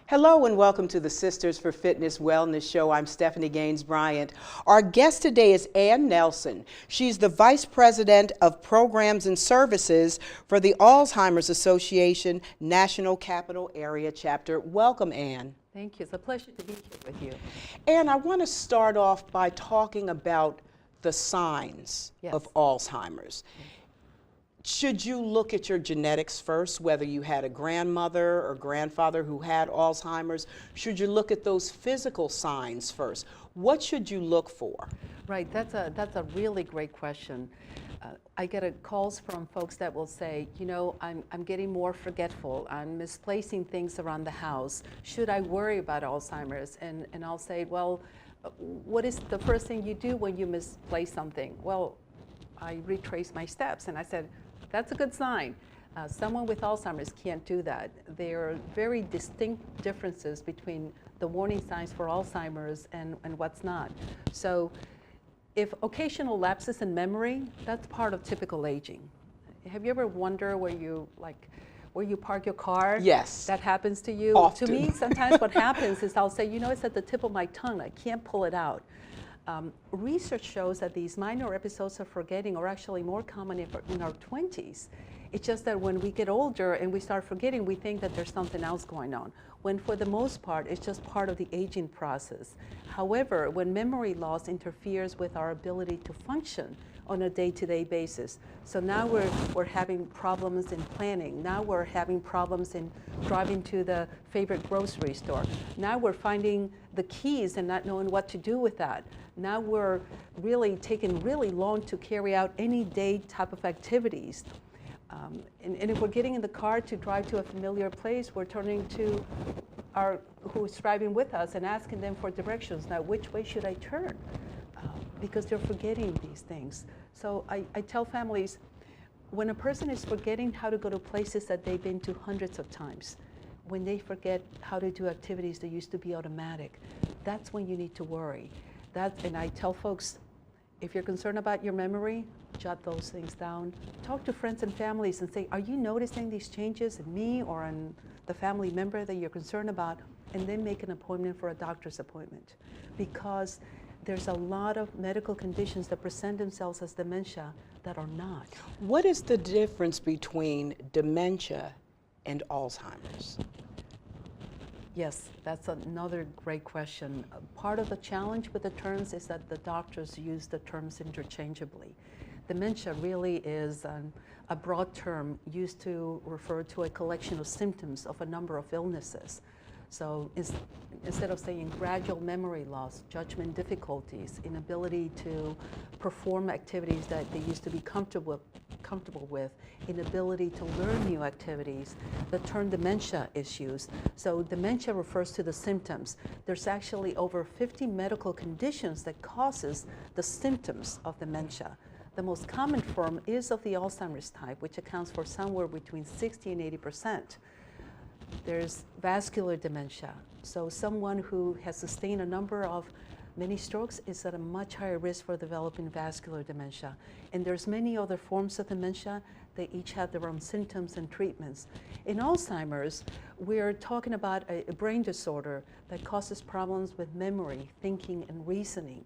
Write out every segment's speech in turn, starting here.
Hello and welcome to the Sisters for Fitness Wellness Show. I'm Stephanie Gaines Bryant. Our guest today is Ann Nelson. She's the Vice President of Programs and Services for the Alzheimer's Association National Capital Area Chapter. Welcome, Ann. Thank you. It's a pleasure to be here with you. Ann, I want to start off by talking about the signs of Alzheimer's. Should you look at your genetics first, whether you had a grandmother or grandfather who had Alzheimer's? Should you look at those physical signs first? What should you look for? Right, that's a really great question. I get calls from folks that will say, you know, I'm getting more forgetful. I'm misplacing things around the house. Should I worry about Alzheimer's? And I'll say, well, what is the first thing you do when you misplace something? Well, I retrace my steps. And I said, that's a good sign. Someone with Alzheimer's can't do that. There are very distinct differences between the warning signs for Alzheimer's and what's not. So if occasional lapses in memory, that's part of typical aging. Have you ever wondered where you park your car? Yes. That happens to you? Often. To me, sometimes what happens is I'll say, you know, it's at the tip of my tongue. I can't pull it out. Research shows that these minor episodes of forgetting are actually more common in our 20s. It's just that when we get older and we start forgetting, we think that there's something else going on, when for the most part, it's just part of the aging process. However, when memory loss interferes with our ability to function on a day-to-day basis, so now we're having problems in planning, now we're having problems in driving to the favorite grocery store, now we're finding the keys and not knowing what to do with that. Now we're really taking really long to carry out any day type of activities. And if we're getting in the car to drive to a familiar place, we're turning to who's driving with us and asking them for directions. Now, which way should I turn? Because they're forgetting these things. So I tell families, when a person is forgetting how to go to places that they've been to hundreds of times, when they forget how to do activities that used to be automatic, that's when you need to worry. And I tell folks, if you're concerned about your memory, jot those things down. Talk to friends and families and say, are you noticing these changes in me or in the family member that you're concerned about? And then make an appointment for a doctor's appointment. Because there's a lot of medical conditions that present themselves as dementia that are not. What is the difference between dementia and Alzheimer's? Yes, that's another great question. Part of the challenge with the terms is that the doctors use the terms interchangeably. Dementia really is a broad term used to refer to a collection of symptoms of a number of illnesses. So instead of saying gradual memory loss, judgment difficulties, inability to perform activities that they used to be comfortable with, inability to learn new activities, the term dementia is used. So dementia refers to the symptoms. There's actually over 50 medical conditions that causes the symptoms of dementia. The most common form is of the Alzheimer's type, which accounts for somewhere between 60 and 80%. There's vascular dementia. So someone who has sustained a number of many strokes is at a much higher risk for developing vascular dementia. And there's many other forms of dementia. They each have their own symptoms and treatments. In Alzheimer's, we're talking about a brain disorder that causes problems with memory, thinking, and reasoning.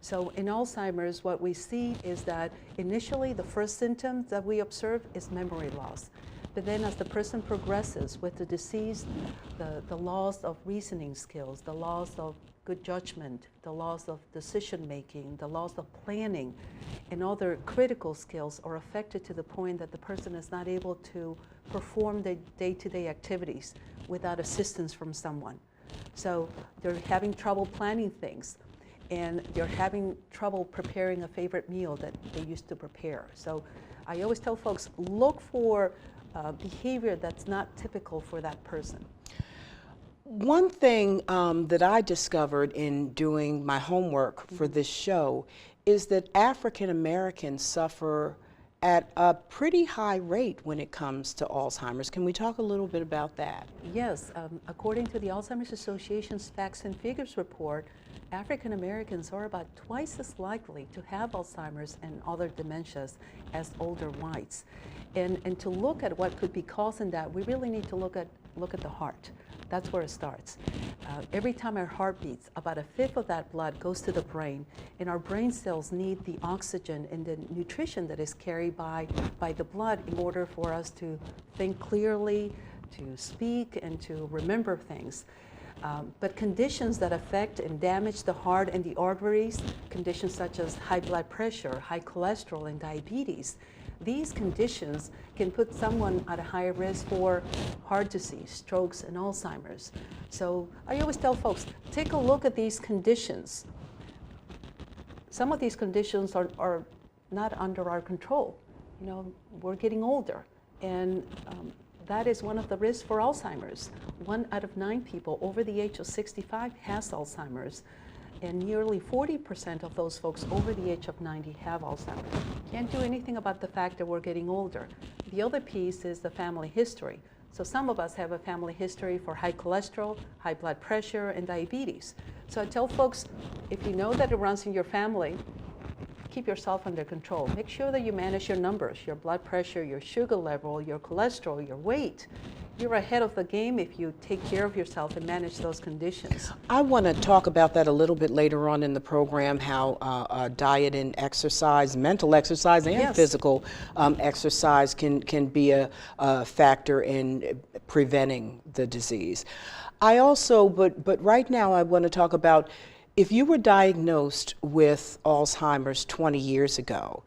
So in Alzheimer's, what we see is that initially the first symptom that we observe is memory loss. But then as the person progresses with the disease, the loss of reasoning skills, the loss of good judgment, the loss of decision making, the loss of planning, and other critical skills are affected to the point that the person is not able to perform the day-to-day activities without assistance from someone. So they're having trouble planning things, and they're having trouble preparing a favorite meal that they used to prepare. So I always tell folks, look for behavior that's not typical for that person. One thing that I discovered in doing my homework for this show is that African Americans suffer at a pretty high rate when it comes to Alzheimer's. Can we talk a little bit about that? Yes, according to the Alzheimer's Association's Facts and Figures report, African Americans are about twice as likely to have Alzheimer's and other dementias as older whites. And to look at what could be causing that, we really need to look at the heart. That's where it starts. Every time our heart beats, about a fifth of that blood goes to the brain, and our brain cells need the oxygen and the nutrition that is carried by the blood in order for us to think clearly, to speak, and to remember things. But conditions that affect and damage the heart and the arteries, conditions such as high blood pressure, high cholesterol, and diabetes, these conditions can put someone at a higher risk for heart disease, strokes, and Alzheimer's. So I always tell folks, take a look at these conditions. Some of these conditions are not under our control. You know, we're getting older, and that is one of the risks for Alzheimer's. 1 out of 9 people over the age of 65 has Alzheimer's, and nearly 40% of those folks over the age of 90 have Alzheimer's. Can't do anything about the fact that we're getting older. The other piece is the family history. So some of us have a family history for high cholesterol, high blood pressure, and diabetes. So I tell folks, if you know that it runs in your family, keep yourself under control. Make sure that you manage your numbers, your blood pressure, your sugar level, your cholesterol, your weight. You're ahead of the game if you take care of yourself and manage those conditions. I want to talk about that a little bit later on in the program, how diet and exercise, mental exercise and Yes. physical exercise can be a factor in preventing the disease. I also, but right now I want to talk about, if you were diagnosed with Alzheimer's 20 years ago,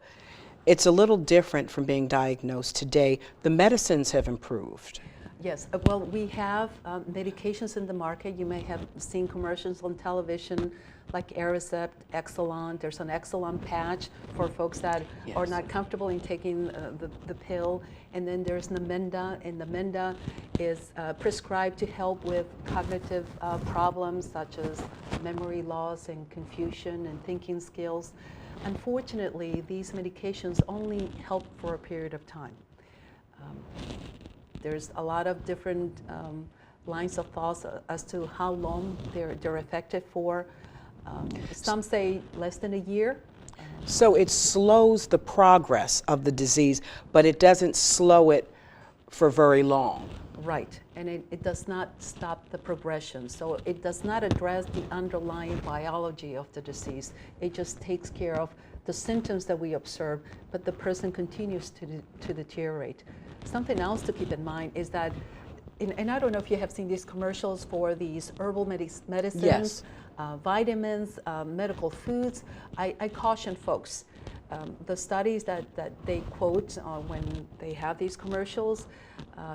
it's a little different from being diagnosed today. The medicines have improved. Yes, well, we have medications in the market. You may have seen commercials on television like Aricept, Exelon. There's an Exelon patch for folks that Yes. are not comfortable in taking the pill. And then there's Namenda, and Namenda is prescribed to help with cognitive problems such as memory loss and confusion and thinking skills. Unfortunately, these medications only help for a period of time. There's a lot of different lines of thoughts as to how long they're effective for. Some say less than a year. So it slows the progress of the disease, but it doesn't slow it for very long. Right, and it does not stop the progression. So it does not address the underlying biology of the disease. It just takes care of the symptoms that we observe, but the person continues to deteriorate. Something else to keep in mind is that, and I don't know if you have seen these commercials for these herbal medicines, Yes. Vitamins, medical foods. I caution folks, the studies that they quote when they have these commercials,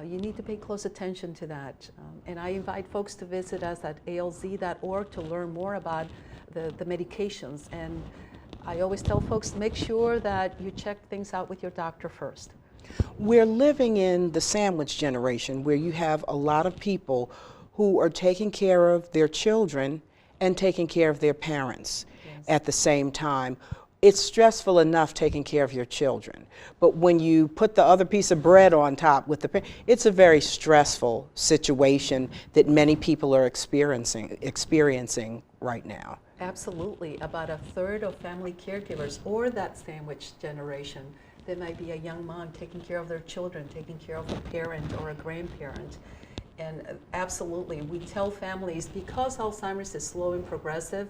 you need to pay close attention to that. And I invite folks to visit us at alz.org to learn more about the medications. And I always tell folks, make sure that you check things out with your doctor first. We're living in the sandwich generation, where you have a lot of people who are taking care of their children and taking care of their parents Yes. at the same time. It's stressful enough taking care of your children, but when you put the other piece of bread on top with it's a very stressful situation that many people are experiencing right now. Absolutely. About a third of family caregivers, or that sandwich generation, there might be a young mom taking care of their children, taking care of a parent or a grandparent. And absolutely, we tell families, because Alzheimer's is slow and progressive,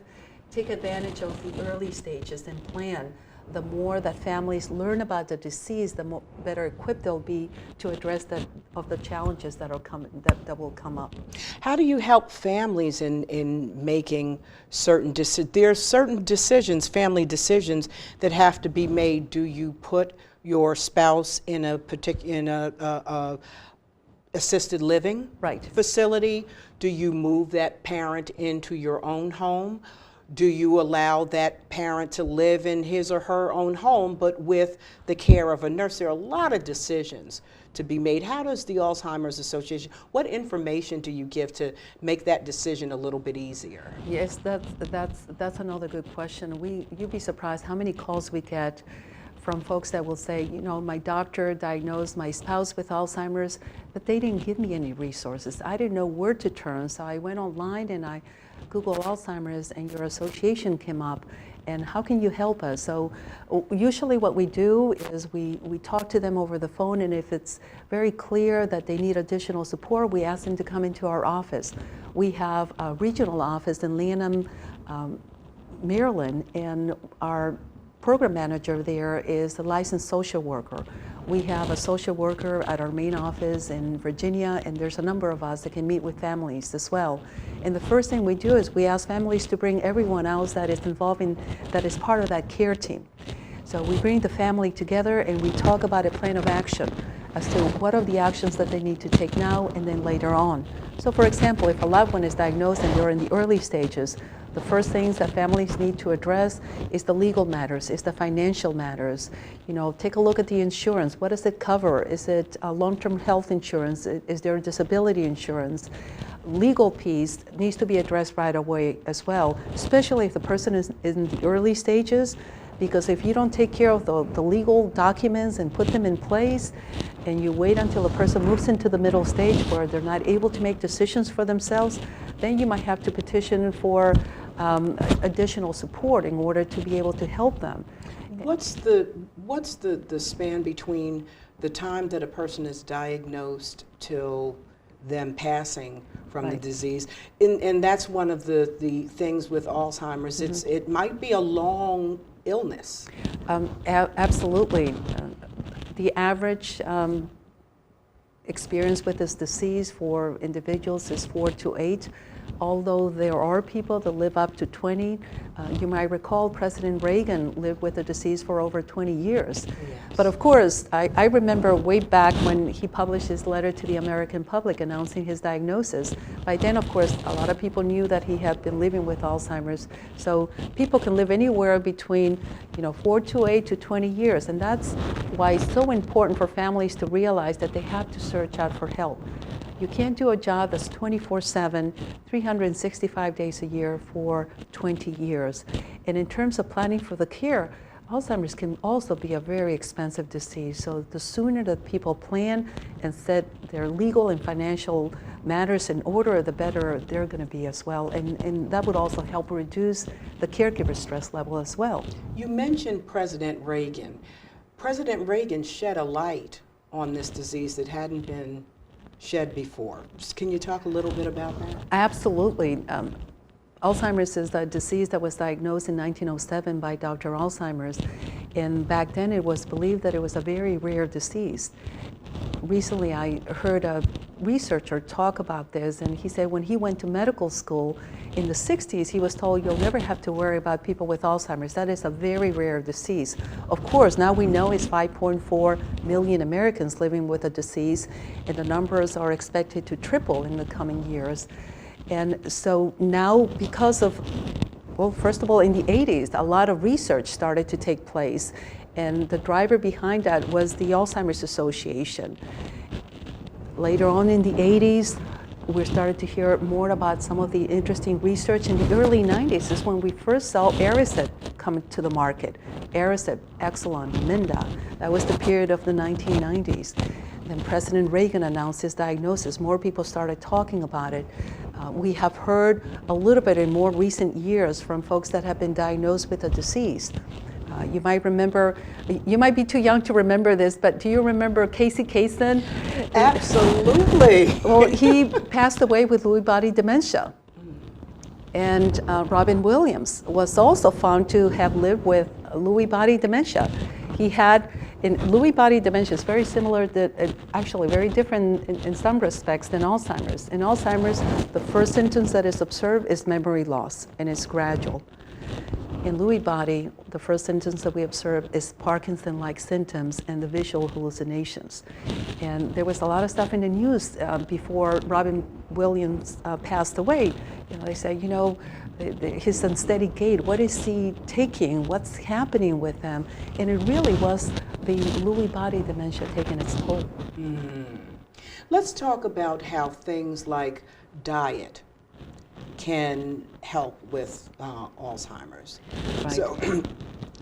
take advantage of the early stages and plan. The more that families learn about the disease, the better equipped they'll be to address the challenges that will come up. How do you help families in making certain there are certain decisions, family decisions, that have to be made? Do you put your spouse in a assisted living Right. facility? Do you move that parent into your own home? Do you allow that parent to live in his or her own home, but with the care of a nurse? There are a lot of decisions to be made. How does the Alzheimer's Association, what information do you give to make that decision a little bit easier? Yes, that's another good question. You'd be surprised how many calls we get from folks that will say, you know, my doctor diagnosed my spouse with Alzheimer's, but they didn't give me any resources. I didn't know where to turn, so I went online and I Google Alzheimer's and your association came up, and how can you help us? So usually what we do is we talk to them over the phone, and if it's very clear that they need additional support, we ask them to come into our office. We have a regional office in Lanham, Maryland, and our program manager there is a licensed social worker. We have a social worker at our main office in Virginia, and there's a number of us that can meet with families as well. And the first thing we do is we ask families to bring everyone else that is involved that is part of that care team. So we bring the family together and we talk about a plan of action as to what are the actions that they need to take now and then later on. So for example, if a loved one is diagnosed and they're in the early stages, the first things that families need to address is the legal matters, is the financial matters. You know, take a look at the insurance. What does it cover? Is it long-term health insurance? Is there disability insurance? Legal piece needs to be addressed right away as well, especially if the person is in the early stages, because if you don't take care of the legal documents and put them in place, and you wait until a person moves into the middle stage where they're not able to make decisions for themselves, then you might have to petition for additional support in order to be able to help them. What's the span between the time that a person is diagnosed till them passing from the disease? And that's one of the things with Alzheimer's. It might be a long illness. Absolutely. The average experience with this disease for individuals is 4 to 8. Although there are people that live up to 20, you might recall President Reagan lived with the disease for over 20 years. Yes. But of course, I remember way back when he published his letter to the American public announcing his diagnosis. By then, of course, a lot of people knew that he had been living with Alzheimer's. So people can live anywhere between 4 to 8 to 20 years. And that's why it's so important for families to realize that they have to search out for help. You can't do a job that's 24/7, 365 days a year for 20 years. And in terms of planning for the care, Alzheimer's can also be a very expensive disease. So the sooner that people plan and set their legal and financial matters in order, the better they're going to be as well. And that would also help reduce the caregiver stress level as well. You mentioned President Reagan. President Reagan shed a light on this disease that hadn't been shed before. Can you talk a little bit about that? Absolutely. Alzheimer's is a disease that was diagnosed in 1907 by Dr. Alzheimer's, and back then it was believed that it was a very rare disease. Recently I heard a researcher talk about this, and he said when he went to medical school in the 60s, he was told you'll never have to worry about people with Alzheimer's. That is a very rare disease. Of course, now we know it's 5.4 million Americans living with the disease, and the numbers are expected to triple in the coming years. And so now, because of, well, first of all, in the 80s, a lot of research started to take place. And the driver behind that was the Alzheimer's Association. Later on in the 80s, we started to hear more about some of the interesting research. In the early 90s is when we first saw Aricept come to the market. Aricept, Exelon, Minda. That was the period of the 1990s. Then President Reagan announced his diagnosis. More people started talking about it. We have heard a little bit in more recent years from folks that have been diagnosed with the disease. You might remember, you might be too young to remember this, but do you remember Casey Kasem? Absolutely. Well, he passed away with Lewy body dementia. And Robin Williams was also found to have lived with Lewy body dementia. He had, in Lewy body dementia is very similar, actually very different in some respects than Alzheimer's. In Alzheimer's, the first symptoms that is observed is memory loss, and it's gradual. In Lewy body, the first symptoms that we observe is Parkinson-like symptoms and the visual hallucinations. And there was a lot of stuff in the news before Robin Williams passed away. They say, his unsteady gait, what is he taking? What's happening with him? And it really was the Lewy body dementia taking its toll. Let's talk about how things like diet can help with Alzheimer's. Right. So,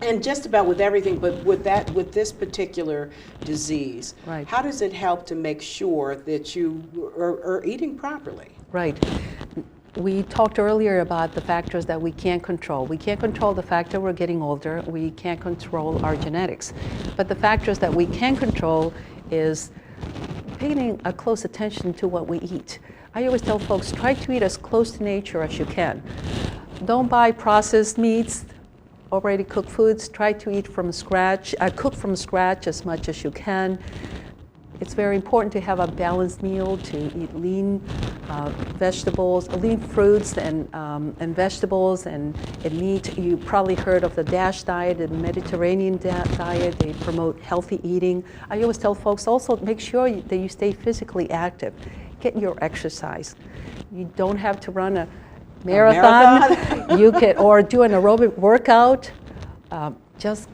and just about with everything, but with this particular disease, right. How does it help to make sure that you are eating properly? Right. We talked earlier about the factors that we can't control. We can't control the fact that we're getting older. We can't control our genetics. But the factors that we can control is paying a close attention to what we eat. I always tell folks, try to eat as close to nature as you can. Don't buy processed meats, already cooked foods. Try to eat from scratch, cook from scratch as much as you can. It's very important to have a balanced meal, to eat lean vegetables, lean fruits and vegetables and meat. You probably heard of the DASH diet, the Mediterranean diet. They promote healthy eating. I always tell folks also make sure that you stay physically active. Get your exercise. You don't have to run a marathon. You can, or do an aerobic workout. Just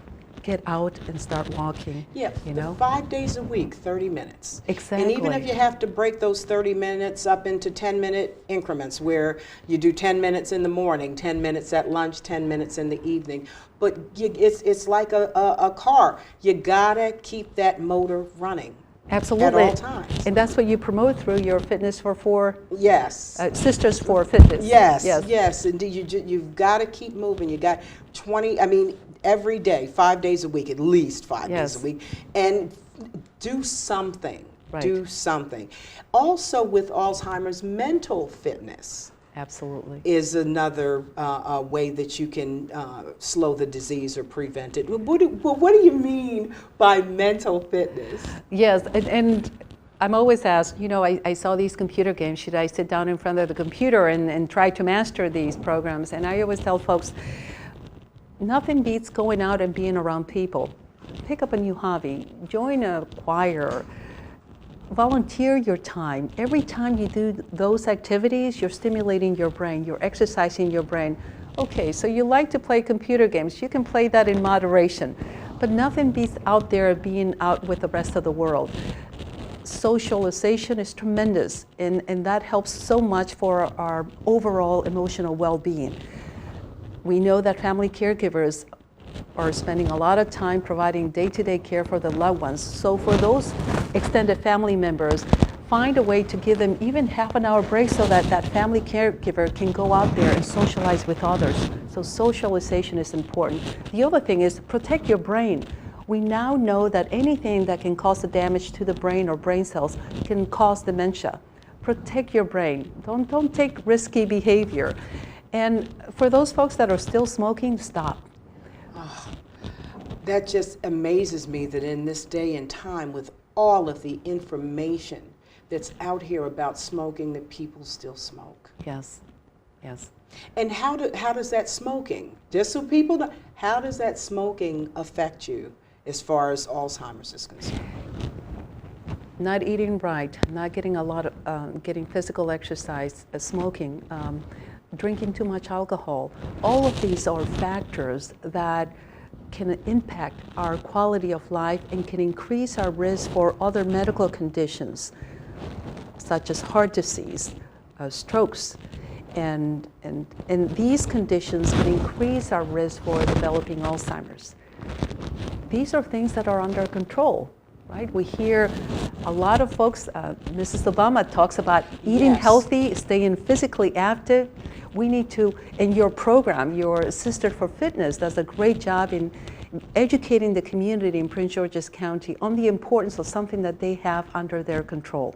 get out and start walking. Yeah, you know? 5 days a week, 30 minutes. Exactly. And even if you have to break those 30 minutes up into 10-minute increments where you do 10 minutes in the morning, 10 minutes at lunch, 10 minutes in the evening. But it's like a car. You gotta keep that motor running. Absolutely. At all times. And that's what you promote through your Fitness4 Yes. Sisters4Fitness. Yes. Indeed, you've got to keep moving. You got 20. I mean, every day, 5 days a week, at least 5 days a week, and do something. Right. Do something. Also, with Alzheimer's, mental fitness. Absolutely. Is another way that you can slow the disease or prevent it. What do you mean by mental fitness? Yes, and I'm always asked, you know, I saw these computer games. Should I sit down in front of the computer and try to master these programs? And I always tell folks, nothing beats going out and being around people. Pick up a new hobby. Join a choir. Volunteer your time. Every time you do those activities, you're stimulating your brain, you're exercising your brain. Okay, so you like to play computer games, you can play that in moderation, but nothing beats out there being out with the rest of the world. Socialization is tremendous, and that helps so much for our overall emotional well-being. We know that family caregivers are spending a lot of time providing day-to-day care for their loved ones. So for those extended family members, find a way to give them even half an hour break so that that family caregiver can go out there and socialize with others. So socialization is important. The other thing is protect your brain. We now know that anything that can cause the damage to the brain or brain cells can cause dementia. Protect your brain. Don't take risky behavior. And for those folks that are still smoking, stop. Oh, that just amazes me that in this day and time, with all of the information that's out here about smoking, that people still smoke. Yes, yes. And how does that smoking, just so people know, how does that smoking affect you as far as Alzheimer's is concerned? Not eating right, not getting a lot of, getting physical exercise, smoking, drinking too much alcohol. All of these are factors that can impact our quality of life and can increase our risk for other medical conditions, such as heart disease, strokes, and these conditions can increase our risk for developing Alzheimer's. These are things that are under control, right? We hear a lot of folks, Mrs. Obama talks about eating healthy, staying physically active. We need to, in your program, your Sisters4Fitness does a great job in educating the community in Prince George's County on the importance of something that they have under their control.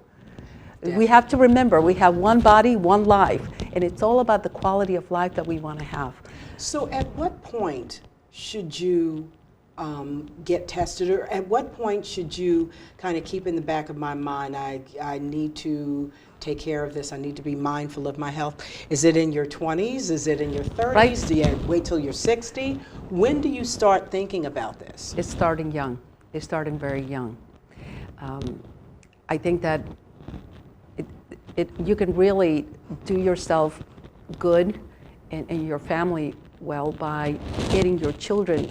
We have to remember, we have one body, one life, and it's all about the quality of life that we want to have. So at what point should you get tested, or at what point should you kind of keep in the back of my mind, I need to take care of this, I need to be mindful of my health? Is it in your 20s? Is it in your 30s? Right. Do you wait till you're 60? When do you start thinking about this? It's starting young. It's starting very young. I think that you can really do yourself good and your family well by getting your children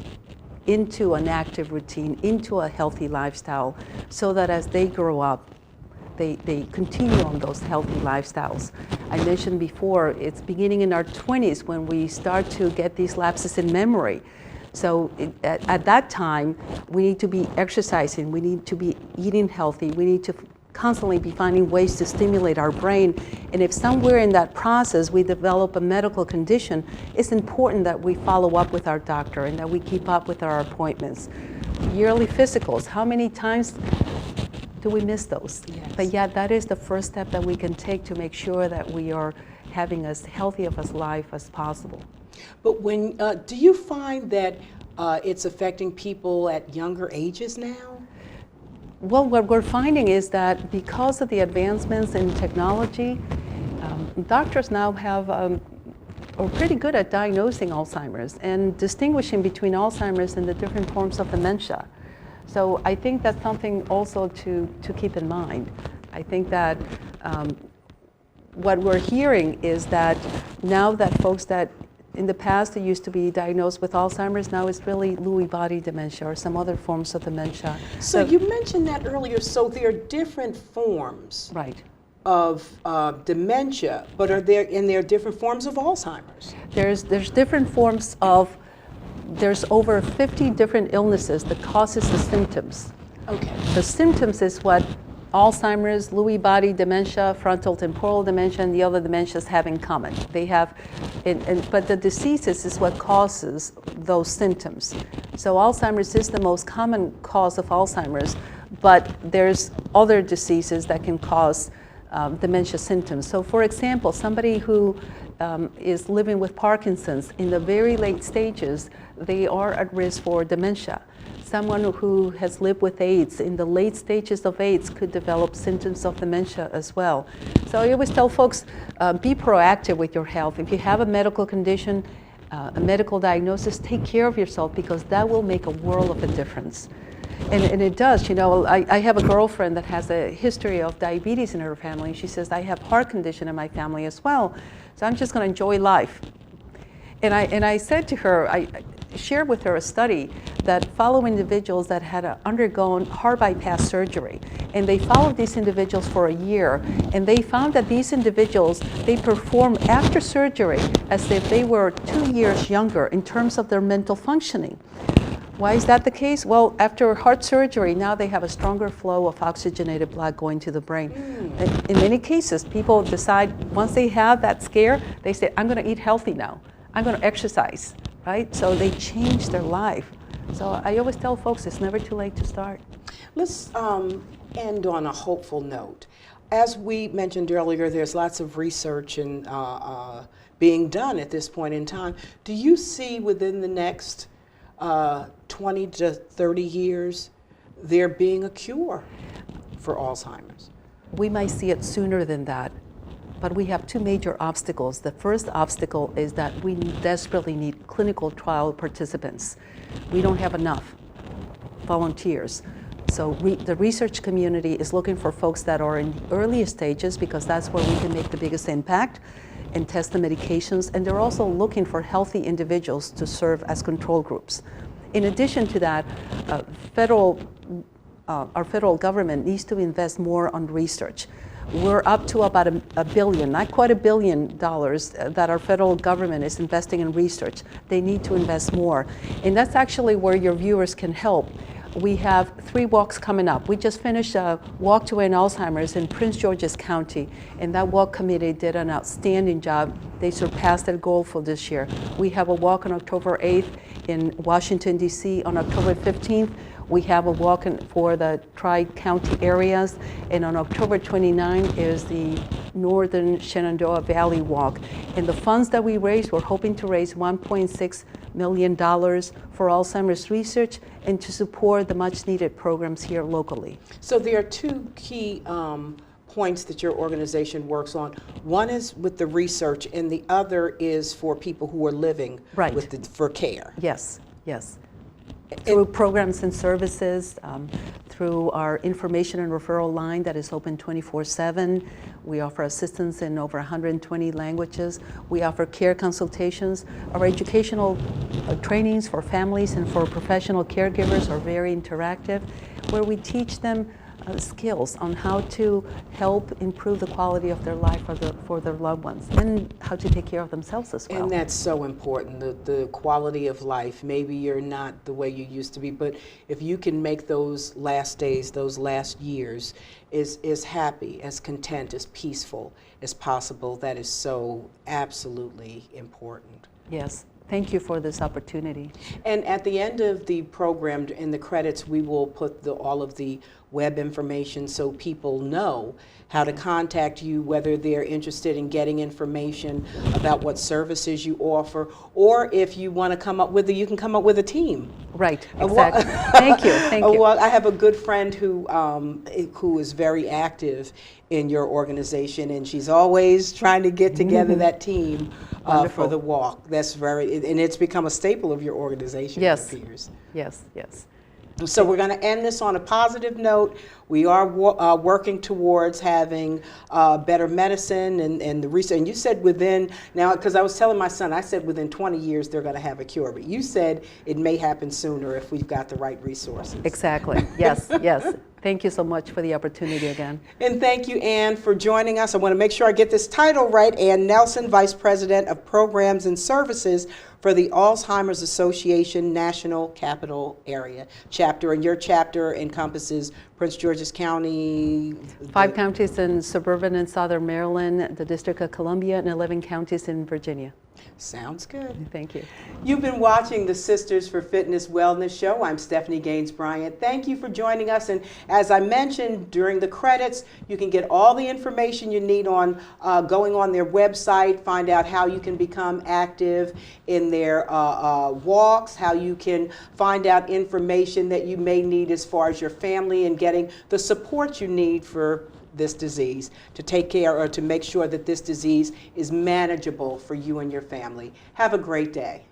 into an active routine, into a healthy lifestyle, so that as they grow up, they continue on those healthy lifestyles. I mentioned before, it's beginning in our 20s when we start to get these lapses in memory. So at that time, we need to be exercising, we need to be eating healthy, we need to constantly be finding ways to stimulate our brain. And if somewhere in that process we develop a medical condition, it's important that we follow up with our doctor and that we keep up with our appointments. Yearly physicals, how many times do we miss those? Yes. But yet that is the first step that we can take to make sure that we are having as healthy of a life as possible. But when, do you find that it's affecting people at younger ages now? Well, what we're finding is that because of the advancements in technology, doctors now are pretty good at diagnosing Alzheimer's and distinguishing between Alzheimer's and the different forms of dementia. So I think that's something also to keep in mind. I think that what we're hearing is that now that folks that in the past they used to be diagnosed with Alzheimer's, now it's really Lewy body dementia or some other forms of dementia. So you mentioned that earlier, so there are different forms Right. of dementia, but are there different forms of Alzheimer's? There's different forms of, there's over 50 different illnesses that causes the symptoms. Okay. The symptoms is what Alzheimer's, Lewy body dementia, frontal temporal dementia, and the other dementias have in common. They have, but the diseases is what causes those symptoms. So Alzheimer's is the most common cause of Alzheimer's, but there's other diseases that can cause dementia symptoms. So for example, somebody who is living with Parkinson's in the very late stages, they are at risk for dementia. Someone who has lived with AIDS in the late stages of AIDS could develop symptoms of dementia as well. So I always tell folks, be proactive with your health. If you have a medical condition, a medical diagnosis, take care of yourself because that will make a world of a difference. And it does, you know, I have a girlfriend that has a history of diabetes in her family. She says, I have heart condition in my family as well, so I'm just going to enjoy life. And I said to her, I shared with her a study that followed individuals that had undergone heart bypass surgery. And they followed these individuals for a year, and they found that these individuals, they performed after surgery as if they were 2 years younger in terms of their mental functioning. Why is that the case? Well, after heart surgery, now they have a stronger flow of oxygenated blood going to the brain. In many cases, people decide, once they have that scare, they say, I'm going to eat healthy now. I'm going to exercise, right? So they change their life. So I always tell folks, it's never too late to start. Let's end on a hopeful note. As we mentioned earlier, there's lots of research and being done at this point in time. Do you see within the next 20 to 30 years there being a cure for Alzheimer's? We might see it sooner than that, but we have two major obstacles. The first obstacle is that we desperately need clinical trial participants. We don't have enough volunteers. So the research community is looking for folks that are in the earliest stages because that's where we can make the biggest impact and test the medications. And they're also looking for healthy individuals to serve as control groups. In addition to that, our federal government needs to invest more on research. We're up to about a billion, not quite $1 billion that our federal government is investing in research. They need to invest more. And that's actually where your viewers can help. We have 3 walks coming up. We just finished a walk to end Alzheimer's in Prince George's County, and that walk committee did an outstanding job. They surpassed their goal for this year. We have a walk on October 8th in Washington, D.C. On October 15th, we have a walk for the Tri-County areas, and on October 29th is the Northern Shenandoah Valley Walk. And the funds that we raised, we're hoping to raise $1.6 million for Alzheimer's research and to support the much-needed programs here locally. So there are 2 key points that your organization works on. One is with the research, and the other is for people who are living with for care. Yes, yes. Through programs and services, through our information and referral line that is open 24/7. We offer assistance in over 120 languages. We offer care consultations. Our educational trainings for families and for professional caregivers are very interactive, where we teach them skills on how to help improve the quality of their life for their loved ones, and how to take care of themselves as well. And that's so important, the quality of life. Maybe you're not the way you used to be, but if you can make those last days, those last years, as happy, as content, as peaceful as possible, that is so absolutely important. Yes. Thank you for this opportunity. And at the end of the program, in the credits, we will put all of the web information so people know how to contact you, whether they're interested in getting information about what services you offer, or if you want to come up with you can come up with a team. Right, exactly. Thank you, thank you. Well, I have a good friend who is very active in your organization, and she's always trying to get together that team for the walk. That's and it's become a staple of your organization, yes. It appears. Yes, yes. So we're going to end this on a positive note. We are working towards having better medicine and the research. And you said now, because I was telling my son, I said within 20 years they're going to have a cure. But you said it may happen sooner if we've got the right resources. Exactly. Yes, yes. Thank you so much for the opportunity again. And thank you, Ann, for joining us. I want to make sure I get this title right. Ann Nelson, Vice President of Programs and Services for the Alzheimer's Association National Capital Area Chapter. And your chapter encompasses Prince George's County. 5 counties in suburban and southern Maryland, the District of Columbia, and 11 counties in Virginia. Sounds good. Thank you. You've been watching the Sisters for Fitness Wellness Show. I'm Stephanie Gaines Bryant. Thank you for joining us. And as I mentioned during the credits, you can get all the information you need on going on their website, find out how you can become active in their walks, how you can find out information that you may need as far as your family and getting the support you need for this disease, to take care or to make sure that this disease is manageable for you and your family. Have a great day.